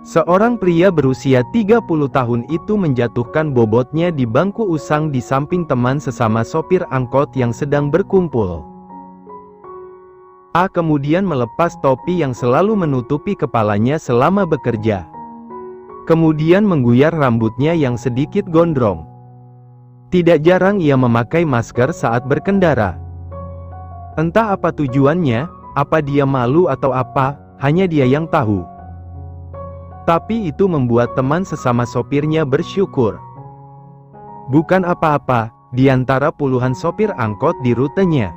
Seorang pria berusia 30 tahun itu menjatuhkan bobotnya di bangku usang di samping teman sesama sopir angkot yang sedang berkumpul. A kemudian melepas topi yang selalu menutupi kepalanya selama bekerja. Kemudian mengguyar rambutnya yang sedikit gondrong. Tidak jarang ia memakai masker saat berkendara. Entah apa tujuannya, apa dia malu atau apa, hanya dia yang tahu. Tapi itu membuat teman sesama sopirnya bersyukur. Bukan apa-apa, di antara puluhan sopir angkot di rutenya.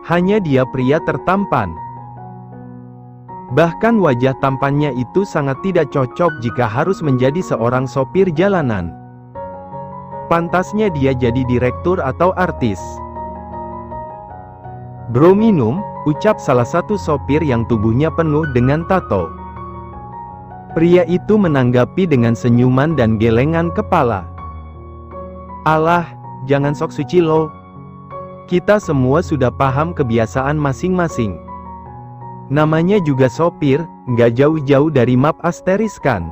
Hanya dia pria tertampan. Bahkan wajah tampannya itu sangat tidak cocok jika harus menjadi seorang sopir jalanan. Pantasnya dia jadi direktur atau artis. "Bro minum," ucap salah satu sopir yang tubuhnya penuh dengan tato. Pria itu menanggapi dengan senyuman dan gelengan kepala. "Alah, jangan sok suci lo. Kita semua sudah paham kebiasaan masing-masing. Namanya juga sopir, nggak jauh-jauh dari map asteris kan.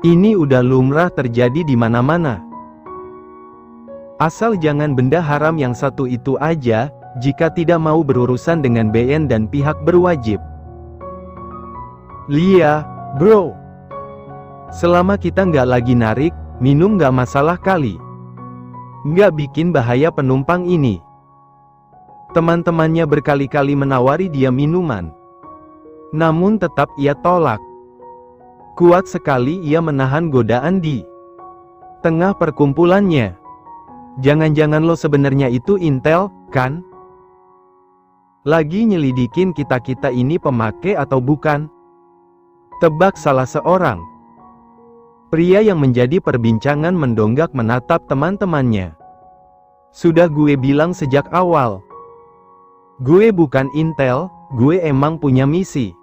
Ini udah lumrah terjadi di mana-mana. Asal jangan benda haram yang satu itu aja, jika tidak mau berurusan dengan BN dan pihak berwajib." "Lia, bro. Selama kita nggak lagi narik, minum nggak masalah kali. Nggak bikin bahaya penumpang ini." Teman-temannya berkali-kali menawari dia minuman. Namun tetap ia tolak. Kuat sekali ia menahan godaan di tengah perkumpulannya. "Jangan-jangan lo sebenarnya itu intel, kan? Lagi nyelidikin kita-kita ini pemakai atau bukan?" tebak salah seorang. Pria yang menjadi perbincangan mendonggak menatap teman-temannya. "Sudah gue bilang sejak awal. Gue bukan intel, gue emang punya misi.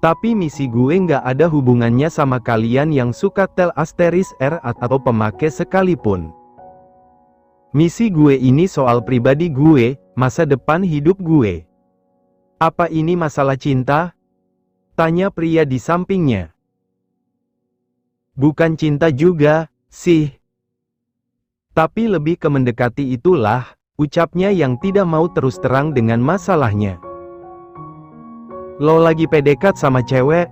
Tapi misi gue nggak ada hubungannya sama kalian yang suka tel asteris R atau pemakai sekalipun. Misi gue ini soal pribadi gue, masa depan hidup gue." "Apa ini masalah cinta?" tanya pria di sampingnya. "Bukan cinta juga, sih. Tapi lebih ke mendekati itulah," ucapnya yang tidak mau terus terang dengan masalahnya. "Lo lagi PDKT sama cewek?"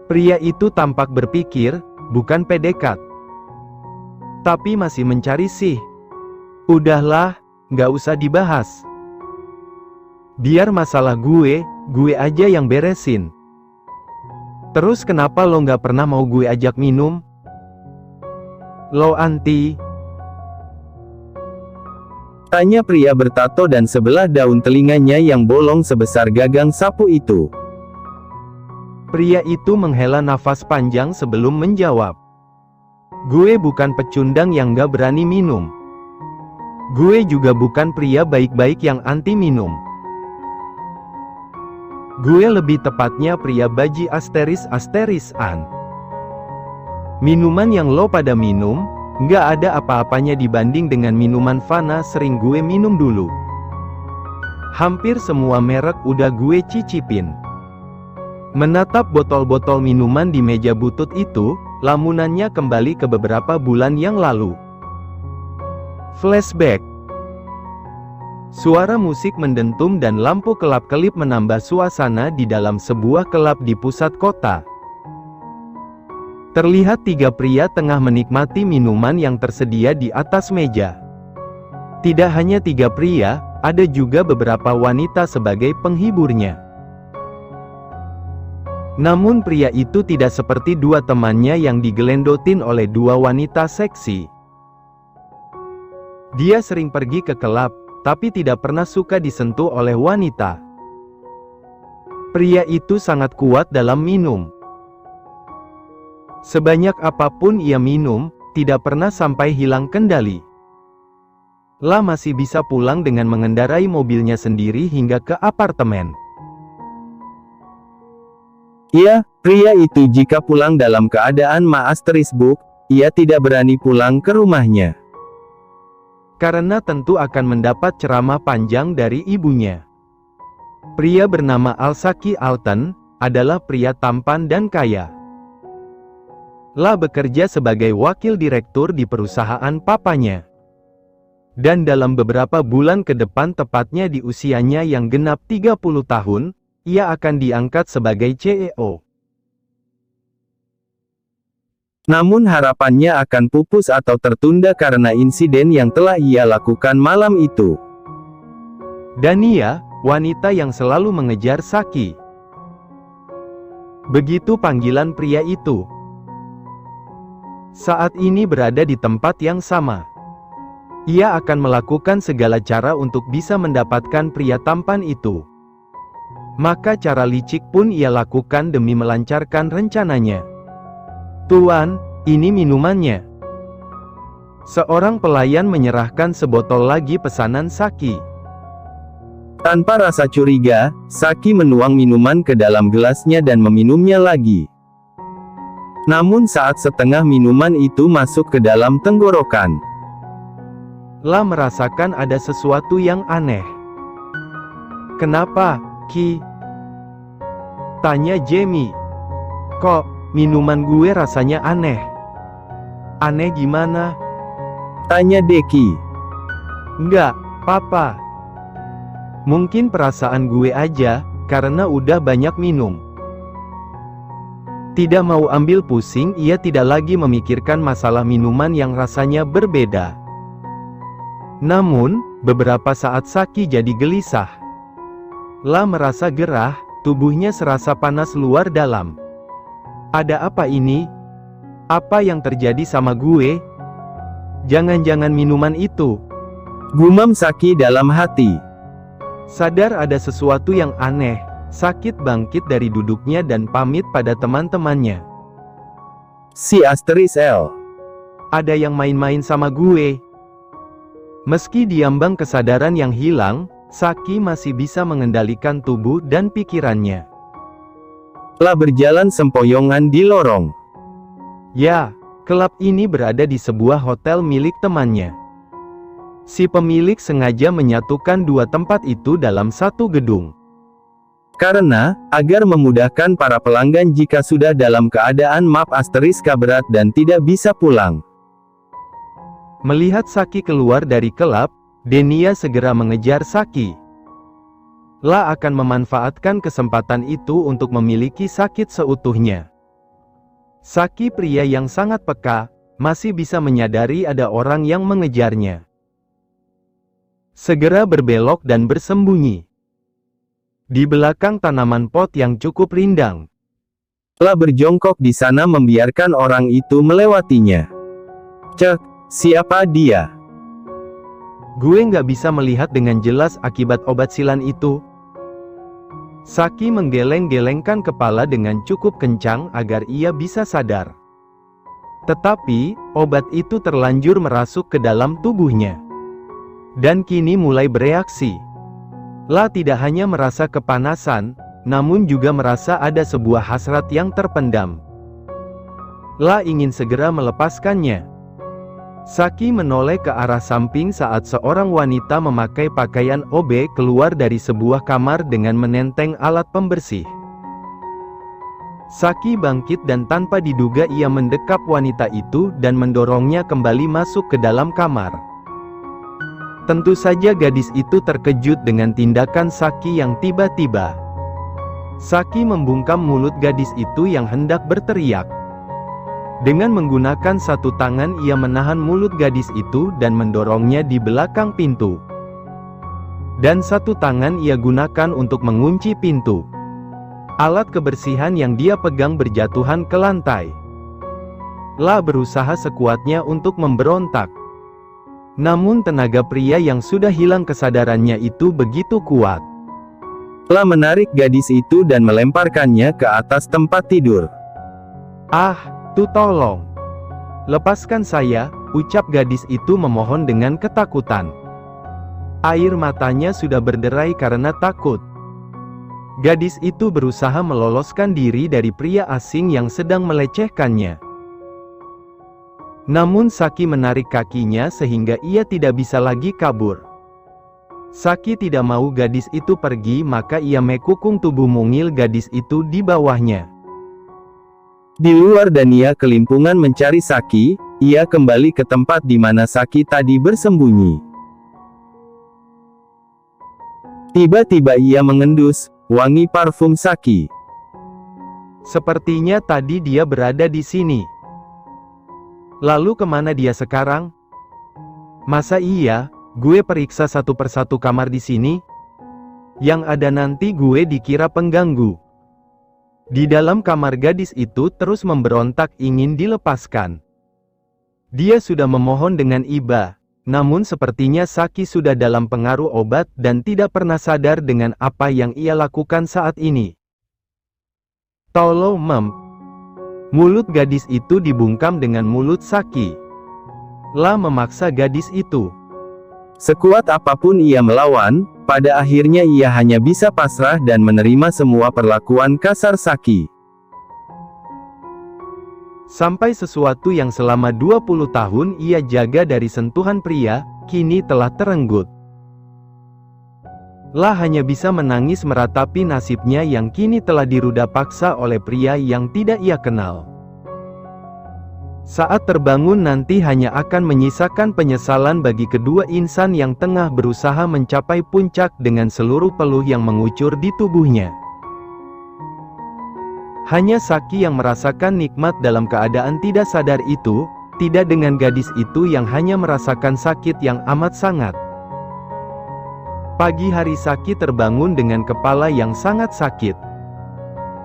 Pria itu tampak berpikir, bukan PDKT. Tapi masih mencari sih. "Udahlah, nggak usah dibahas. Biar masalah gue aja yang beresin. Terus kenapa lo nggak pernah mau gue ajak minum? Lo anti?" tanya pria bertato dan sebelah daun telinganya yang bolong sebesar gagang sapu itu. Pria itu menghela nafas panjang sebelum menjawab. "Gue bukan pecundang yang gak berani minum. Gue juga bukan pria baik-baik yang anti minum. Gue lebih tepatnya pria baji asteris-asterisan. Minuman yang lo pada minum, nggak ada apa-apanya dibanding dengan minuman Fana sering gue minum dulu. Hampir semua merek udah gue cicipin." Menatap botol-botol minuman di meja butut itu, lamunannya kembali ke beberapa bulan yang lalu. Flashback. Suara musik mendentum dan lampu kelap-kelip menambah suasana di dalam sebuah kelab di pusat kota. Terlihat tiga pria tengah menikmati minuman yang tersedia di atas meja. Tidak hanya tiga pria, ada juga beberapa wanita sebagai penghiburnya. Namun pria itu tidak seperti dua temannya yang digelendotin oleh dua wanita seksi. Dia sering pergi ke kelab, tapi tidak pernah suka disentuh oleh wanita. Pria itu sangat kuat dalam minum. Sebanyak apapun ia minum, tidak pernah sampai hilang kendali. Lah masih bisa pulang dengan mengendarai mobilnya sendiri hingga ke apartemen. Iya, pria itu jika pulang dalam keadaan maasterisbuk, ia tidak berani pulang ke rumahnya. Karena tentu akan mendapat ceramah panjang dari ibunya. Pria bernama Alsaki Alton, adalah pria tampan dan kaya. La bekerja sebagai wakil direktur di perusahaan papanya. Dan dalam beberapa bulan ke depan, tepatnya di usianya yang genap 30 tahun, ia akan diangkat sebagai CEO. Namun harapannya akan pupus atau tertunda karena insiden yang telah ia lakukan malam itu. Dania, wanita yang selalu mengejar Saki. Begitu panggilan pria itu. Saat ini berada di tempat yang sama. Ia akan melakukan segala cara untuk bisa mendapatkan pria tampan itu. Maka cara licik pun ia lakukan demi melancarkan rencananya. "Tuan, ini minumannya." Seorang pelayan menyerahkan sebotol lagi pesanan Saki. Tanpa rasa curiga, Saki menuang minuman ke dalam gelasnya dan meminumnya lagi. Namun saat setengah minuman itu masuk ke dalam tenggorokan, La merasakan ada sesuatu yang aneh. "Kenapa, Ki?" tanya Jamie. "Kok minuman gue rasanya aneh?" "Aneh gimana?" tanya Deki. "Enggak, Papa. Mungkin perasaan gue aja, karena udah banyak minum." Tidak mau ambil pusing, ia tidak lagi memikirkan masalah minuman yang rasanya berbeda. Namun, beberapa saat Saki jadi gelisah. La merasa gerah, tubuhnya serasa panas luar dalam. "Ada apa ini? Apa yang terjadi sama gue? Jangan-jangan minuman itu?" gumam Saki dalam hati. Sadar ada sesuatu yang aneh, Sakit bangkit dari duduknya dan pamit pada teman-temannya. "Si Asteris L. Ada yang main-main sama gue." Meski diambang kesadaran yang hilang, Saki masih bisa mengendalikan tubuh dan pikirannya. La berjalan sempoyongan di lorong. Ya, klub ini berada di sebuah hotel milik temannya. Si pemilik sengaja menyatukan dua tempat itu dalam satu gedung. Karena, agar memudahkan para pelanggan jika sudah dalam keadaan map asteriska berat dan tidak bisa pulang. Melihat Saki keluar dari klub, Denia segera mengejar Saki. La akan memanfaatkan kesempatan itu untuk memiliki Sakit seutuhnya. Saki, pria yang sangat peka, masih bisa menyadari ada orang yang mengejarnya. Segera berbelok dan bersembunyi di belakang tanaman pot yang cukup rindang. La berjongkok di sana membiarkan orang itu melewatinya. "Cek, siapa dia?" "Gue nggak bisa melihat dengan jelas akibat obat silan itu." Saki menggeleng-gelengkan kepala dengan cukup kencang agar ia bisa sadar. Tetapi, obat itu terlanjur merasuk ke dalam tubuhnya. Dan kini mulai bereaksi. La tidak hanya merasa kepanasan, namun juga merasa ada sebuah hasrat yang terpendam. La ingin segera melepaskannya. Saki menoleh ke arah samping saat seorang wanita memakai pakaian OB keluar dari sebuah kamar dengan menenteng alat pembersih. Saki bangkit dan tanpa diduga ia mendekap wanita itu dan mendorongnya kembali masuk ke dalam kamar. Tentu saja gadis itu terkejut dengan tindakan Saki yang tiba-tiba. Saki membungkam mulut gadis itu yang hendak berteriak. Dengan menggunakan satu tangan ia menahan mulut gadis itu dan mendorongnya di belakang pintu. Dan satu tangan ia gunakan untuk mengunci pintu. Alat kebersihan yang dia pegang berjatuhan ke lantai. La berusaha sekuatnya untuk memberontak. Namun tenaga pria yang sudah hilang kesadarannya itu begitu kuat. La menarik gadis itu dan melemparkannya ke atas tempat tidur. "Ah, tolong. Lepaskan saya," ucap gadis itu memohon dengan ketakutan. Air matanya sudah berderai karena takut. Gadis itu berusaha meloloskan diri dari pria asing yang sedang melecehkannya. Namun Saki menarik kakinya sehingga ia tidak bisa lagi kabur. Saki tidak mau gadis itu pergi, maka ia mekukung tubuh mungil gadis itu di bawahnya. Di luar dan ia kelimpungan mencari Saki, ia kembali ke tempat di mana Saki tadi bersembunyi. Tiba-tiba ia mengendus wangi parfum Saki. Sepertinya tadi dia berada di sini. Lalu kemana dia sekarang? Masa iya, gue periksa satu persatu kamar di sini? Yang ada nanti gue dikira pengganggu. Di dalam kamar gadis itu terus memberontak ingin dilepaskan. Dia sudah memohon dengan iba, namun sepertinya Saki sudah dalam pengaruh obat dan tidak pernah sadar dengan apa yang ia lakukan saat ini. Tolong mem. Mulut gadis itu dibungkam dengan mulut Saki. La memaksa gadis itu. Sekuat apapun ia melawan, pada akhirnya ia hanya bisa pasrah dan menerima semua perlakuan kasar Saki. Sampai sesuatu yang selama 20 tahun ia jaga dari sentuhan pria, kini telah terenggut. La hanya bisa menangis meratapi nasibnya yang kini telah diruda paksa oleh pria yang tidak ia kenal. Saat terbangun nanti hanya akan menyisakan penyesalan bagi kedua insan yang tengah berusaha mencapai puncak dengan seluruh peluh yang mengucur di tubuhnya. Hanya Saki yang merasakan nikmat dalam keadaan tidak sadar itu, tidak dengan gadis itu yang hanya merasakan sakit yang amat sangat. Pagi hari Saki terbangun dengan kepala yang sangat sakit.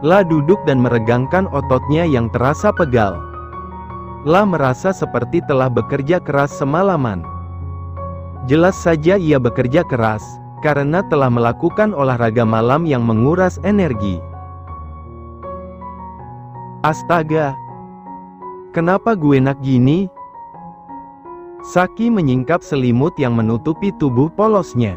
La duduk dan meregangkan ototnya yang terasa pegal. La merasa seperti telah bekerja keras semalaman. Jelas saja ia bekerja keras, karena telah melakukan olahraga malam yang menguras energi. Astaga! Kenapa gue enak gini? Saki menyingkap selimut yang menutupi tubuh polosnya.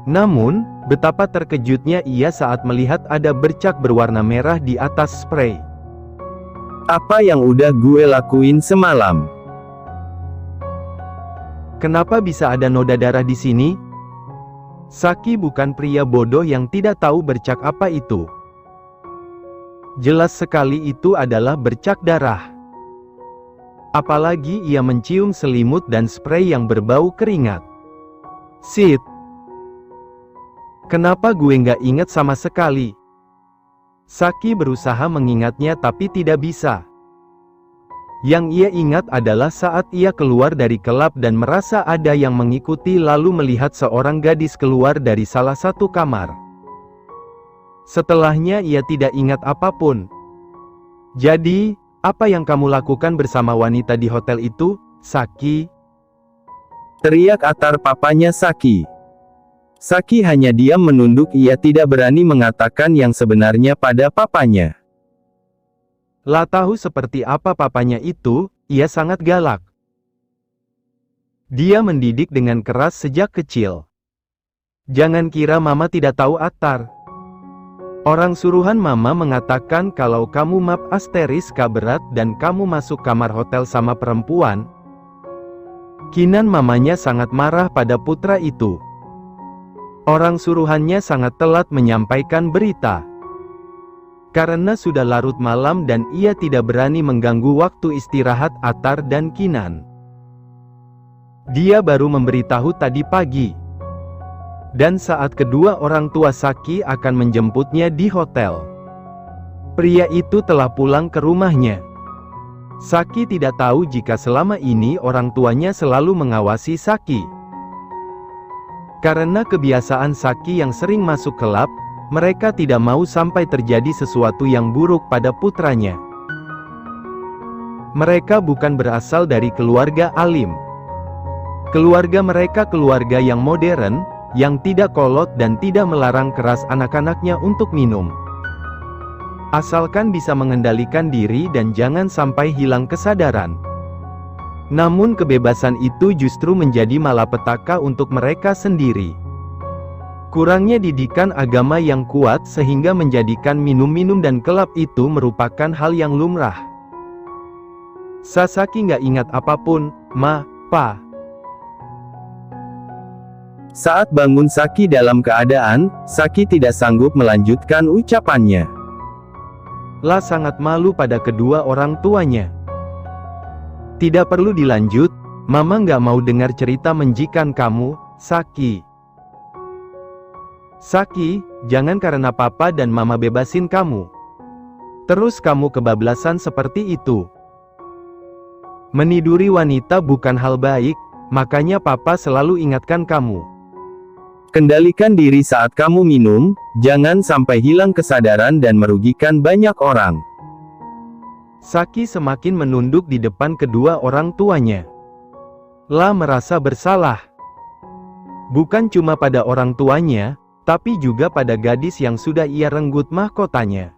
Namun, betapa terkejutnya ia saat melihat ada bercak berwarna merah di atas spray. Apa yang udah gue lakuin semalam? Kenapa bisa ada noda darah di sini? Saki bukan pria bodoh yang tidak tahu bercak apa itu. Jelas sekali itu adalah bercak darah. Apalagi ia mencium selimut dan spray yang berbau keringat. Shit! Kenapa gue nggak ingat sama sekali? Saki berusaha mengingatnya tapi tidak bisa. Yang ia ingat adalah saat ia keluar dari kelab dan merasa ada yang mengikuti lalu melihat seorang gadis keluar dari salah satu kamar. Setelahnya ia tidak ingat apapun. Jadi, apa yang kamu lakukan bersama wanita di hotel itu, Saki? Teriak Atar papanya Saki. Saki hanya diam menunduk, ia tidak berani mengatakan yang sebenarnya pada papanya. La tahu seperti apa papanya itu, ia sangat galak. Dia mendidik dengan keras sejak kecil. Jangan kira mama tidak tahu Atar. Orang suruhan mama mengatakan kalau kamu map asteriska berat dan kamu masuk kamar hotel sama perempuan. Kinan mamanya sangat marah pada putra itu. Orang suruhannya sangat telat menyampaikan berita. Karena sudah larut malam dan ia tidak berani mengganggu waktu istirahat Atar dan Kinan. Dia baru memberitahu tadi pagi. Dan saat kedua orang tua Saki akan menjemputnya di hotel. Pria itu telah pulang ke rumahnya. Saki tidak tahu jika selama ini orang tuanya selalu mengawasi Saki. Karena kebiasaan Saki yang sering masuk kelab, mereka tidak mau sampai terjadi sesuatu yang buruk pada putranya. Mereka bukan berasal dari keluarga alim. Keluarga mereka keluarga yang modern, yang tidak kolot dan tidak melarang keras anak-anaknya untuk minum. Asalkan bisa mengendalikan diri dan jangan sampai hilang kesadaran. Namun kebebasan itu justru menjadi malapetaka untuk mereka sendiri. Kurangnya didikan agama yang kuat sehingga menjadikan minum-minum dan kelab itu merupakan hal yang lumrah. Sasaki nggak ingat apapun, Ma, Pa. Saat bangun Saki dalam keadaan, Saki tidak sanggup melanjutkan ucapannya. La sangat malu pada kedua orang tuanya. Tidak perlu dilanjut, Mama nggak mau dengar cerita menjikan kamu, Saki. Saki, jangan karena Papa dan Mama bebasin kamu. Terus kamu kebablasan seperti itu. Meniduri wanita bukan hal baik, makanya Papa selalu ingatkan kamu. Kendalikan diri saat kamu minum, jangan sampai hilang kesadaran dan merugikan banyak orang. Saki semakin menunduk di depan kedua orang tuanya. La merasa bersalah. Bukan cuma pada orang tuanya, tapi juga pada gadis yang sudah ia renggut mahkotanya.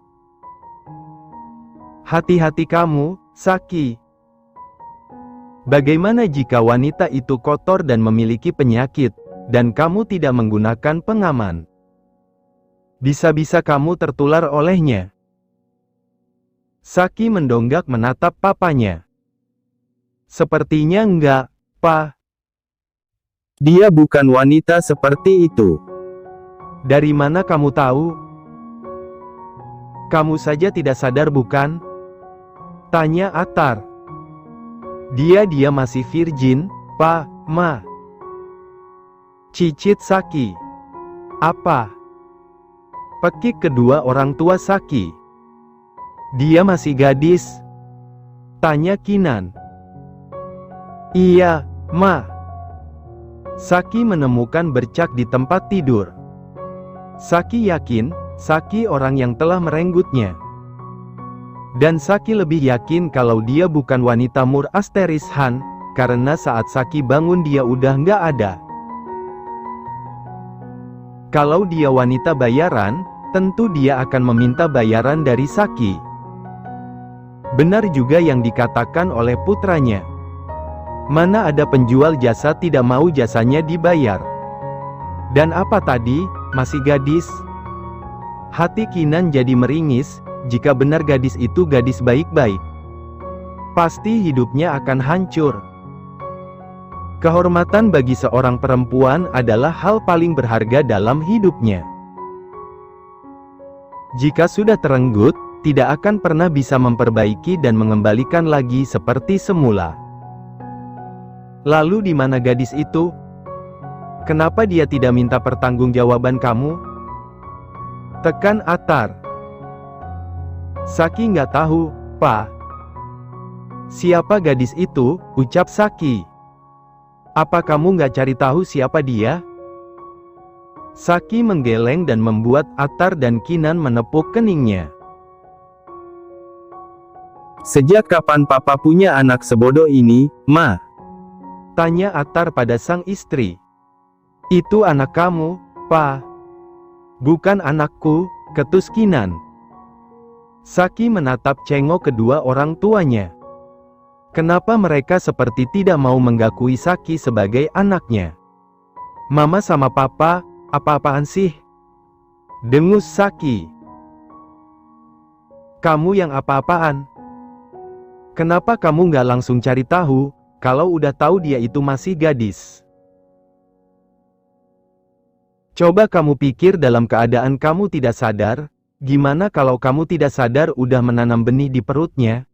Hati-hati kamu, Saki. Bagaimana jika wanita itu kotor dan memiliki penyakit, dan kamu tidak menggunakan pengaman? Bisa-bisa kamu tertular olehnya. Saki mendonggak menatap papanya. Sepertinya enggak, Pa. Dia bukan wanita seperti itu. Dari mana kamu tahu? Kamu saja tidak sadar bukan? Tanya Atar. Dia masih virgin, Pa, Ma. Cicit Saki. Apa? Pekik kedua orang tua Saki. Dia masih gadis? Tanya Kinan. Iya, Ma. Saki menemukan bercak di tempat tidur. Saki yakin, Saki orang yang telah merenggutnya. Dan Saki lebih yakin kalau dia bukan wanita Mur Asteris Han, karena saat Saki bangun dia udah nggak ada. Kalau dia wanita bayaran, tentu dia akan meminta bayaran dari Saki. Benar juga yang dikatakan oleh putranya. Mana ada penjual jasa tidak mau jasanya dibayar. Dan apa tadi, masih gadis? Hati Kinan jadi meringis, jika benar gadis itu gadis baik-baik. Pasti hidupnya akan hancur. Kehormatan bagi seorang perempuan adalah hal paling berharga dalam hidupnya. Jika sudah terenggut, tidak akan pernah bisa memperbaiki dan mengembalikan lagi seperti semula. Lalu di mana gadis itu? Kenapa dia tidak minta pertanggungjawaban kamu? Tekan Atar. Saki nggak tahu, Pa. Siapa gadis itu? Ucap Saki. Apa kamu nggak cari tahu siapa dia? Saki menggeleng dan membuat Atar dan Kinan menepuk keningnya. Sejak kapan Papa punya anak sebodoh ini, Ma? Tanya Atar pada sang istri. Itu anak kamu, Pa. Bukan anakku, ketus Kinan. Saki menatap cengok kedua orang tuanya. Kenapa mereka seperti tidak mau menggakui Saki sebagai anaknya? Mama sama Papa, apa-apaan sih? Dengus Saki. Kamu yang apa-apaan? Kenapa kamu nggak langsung cari tahu, kalau udah tahu dia itu masih gadis? Coba kamu pikir dalam keadaan kamu tidak sadar, gimana kalau kamu tidak sadar udah menanam benih di perutnya?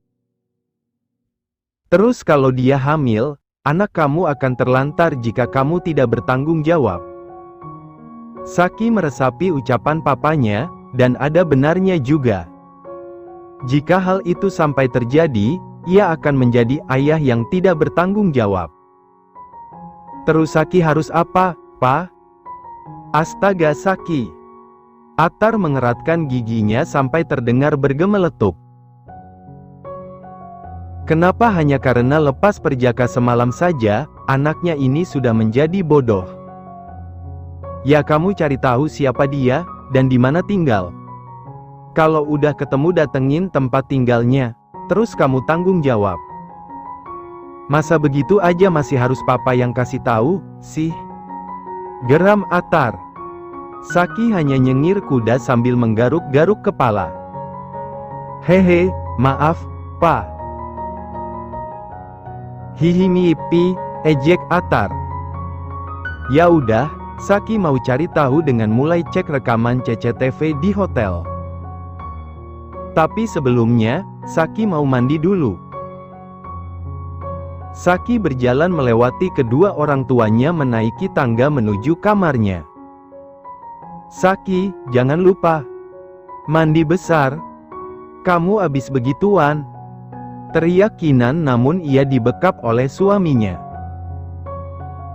Terus kalau dia hamil, anak kamu akan terlantar jika kamu tidak bertanggung jawab. Saki meresapi ucapan papanya, dan ada benarnya juga. Jika hal itu sampai terjadi, ia akan menjadi ayah yang tidak bertanggung jawab. Terus Saki harus apa, Pa? Astaga Saki. Atar mengeratkan giginya sampai terdengar bergemeletup. Kenapa hanya karena lepas perjaka semalam saja, anaknya ini sudah menjadi bodoh? Ya kamu cari tahu siapa dia, dan di mana tinggal. Kalau udah ketemu datengin tempat tinggalnya, terus kamu tanggung jawab. Masa begitu aja masih harus Papa yang kasih tahu, sih? Geram Atar. Saki hanya nyengir kuda sambil menggaruk-garuk kepala. Hehe, maaf, Pa. Hihimipi, ejek Atar. Ya udah, Saki mau cari tahu dengan mulai cek rekaman CCTV di hotel. Tapi sebelumnya, Saki mau mandi dulu. Saki berjalan melewati kedua orang tuanya menaiki tangga menuju kamarnya. "Saki, jangan lupa. Mandi besar. Kamu abis begituan," teriak Kinan namun ia dibekap oleh suaminya.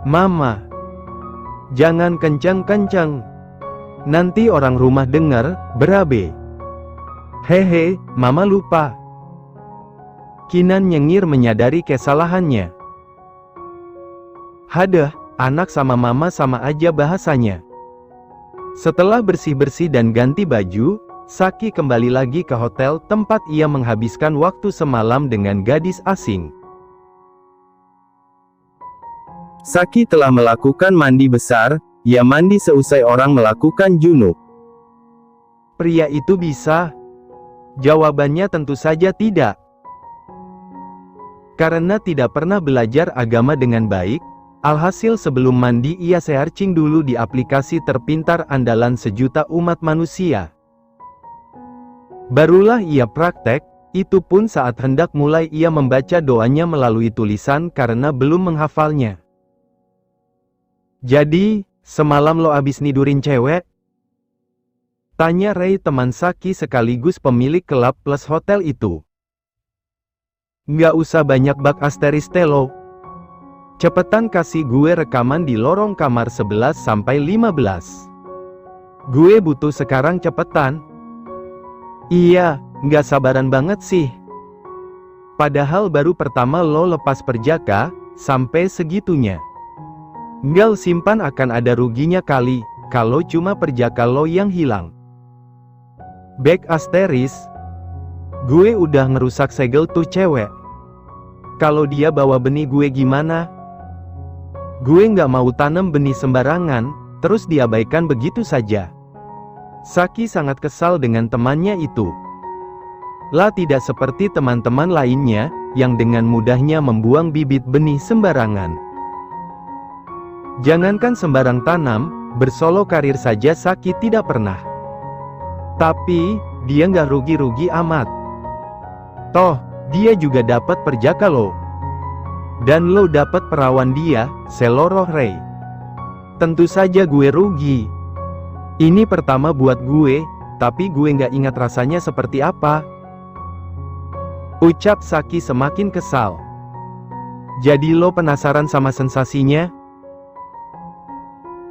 "Mama, jangan kencang-kencang. Nanti orang rumah dengar, berabe." "Hehe, Mama lupa." Kinan nyengir menyadari kesalahannya. "Hadah, anak sama mama sama aja bahasanya." Setelah bersih-bersih dan ganti baju, Saki kembali lagi ke hotel tempat ia menghabiskan waktu semalam dengan gadis asing. Saki telah melakukan mandi besar, ia mandi seusai orang melakukan junub. Pria itu bisa? Jawabannya tentu saja tidak. Karena tidak pernah belajar agama dengan baik, alhasil sebelum mandi ia searching dulu di aplikasi terpintar andalan sejuta umat manusia. Barulah ia praktek, itu pun saat hendak mulai ia membaca doanya melalui tulisan karena belum menghafalnya. "Jadi, semalam lo abis nidurin cewek?" tanya Ray teman Saki sekaligus pemilik klub plus hotel itu. "Nggak usah banyak bak asteris lo. Cepetan kasih gue rekaman di lorong kamar 11-15. Gue butuh sekarang cepetan." "Iya, nggak sabaran banget sih. Padahal baru pertama lo lepas perjaka, sampai segitunya. Nggak simpan akan ada ruginya kali, kalau cuma perjaka lo yang hilang." "Back asteris? Gue udah ngerusak segel tuh cewek. Kalau dia bawa benih gue gimana? Gue nggak mau tanam benih sembarangan, terus diabaikan begitu saja." Saki sangat kesal dengan temannya itu. Lah tidak seperti teman-teman lainnya, yang dengan mudahnya membuang bibit benih sembarangan. Jangankan sembarang tanam, bersolo karir saja Saki tidak pernah. Tapi, dia nggak rugi-rugi amat. Toh, dia juga dapat perjaka lo. Dan lo dapat perawan dia, seloroh Ray. Tentu saja gue rugi. Ini pertama buat gue, tapi gue nggak ingat rasanya seperti apa. Ucap Saki semakin kesal. Jadi lo penasaran sama sensasinya?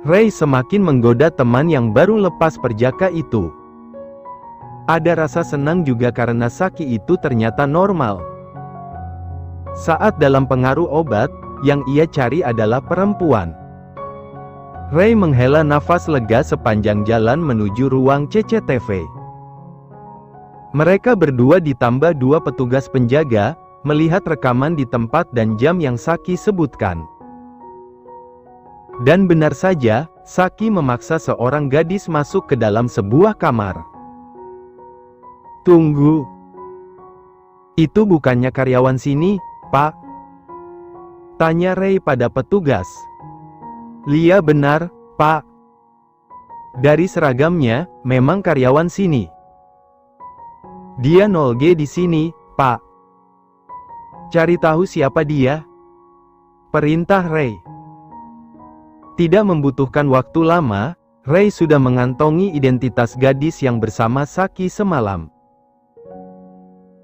Ray semakin menggoda teman yang baru lepas perjaka itu. Ada rasa senang juga karena Saki itu ternyata normal. Saat dalam pengaruh obat, yang ia cari adalah perempuan. Ray menghela nafas lega sepanjang jalan menuju ruang CCTV. Mereka berdua ditambah dua petugas penjaga, melihat rekaman di tempat dan jam yang Saki sebutkan. Dan benar saja, Saki memaksa seorang gadis masuk ke dalam sebuah kamar. "Tunggu. Itu bukannya karyawan sini, Pak?" tanya Ray pada petugas. "Lia benar, Pak. Dari seragamnya, memang karyawan sini. Dia 0G di sini, Pak. Cari tahu siapa dia." Perintah Ray. Tidak membutuhkan waktu lama, Ray sudah mengantongi identitas gadis yang bersama Saki semalam.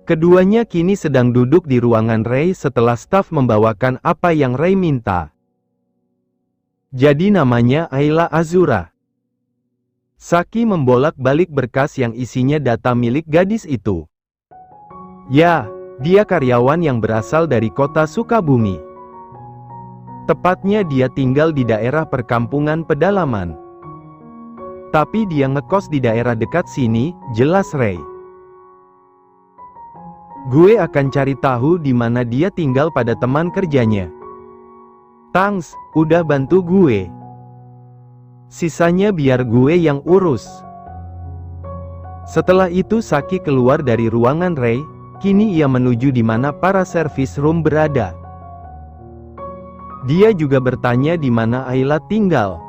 Keduanya kini sedang duduk di ruangan Ray setelah staf membawakan apa yang Ray minta. Jadi namanya Ayla Azura. Saki membolak-balik berkas yang isinya data milik gadis itu. Ya, dia karyawan yang berasal dari kota Sukabumi. Tepatnya dia tinggal di daerah perkampungan pedalaman. Tapi dia ngekos di daerah dekat sini, jelas Ray. Gue akan cari tahu di mana dia tinggal pada teman kerjanya. Thanks, udah bantu gue. Sisanya biar gue yang urus. Setelah itu Saki keluar dari ruangan Ray, kini ia menuju di mana para service room berada. Dia juga bertanya di mana Ayla tinggal.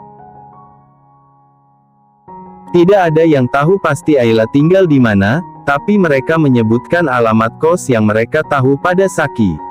Tidak ada yang tahu pasti Ayla tinggal di mana, tapi mereka menyebutkan alamat kos yang mereka tahu pada Saki.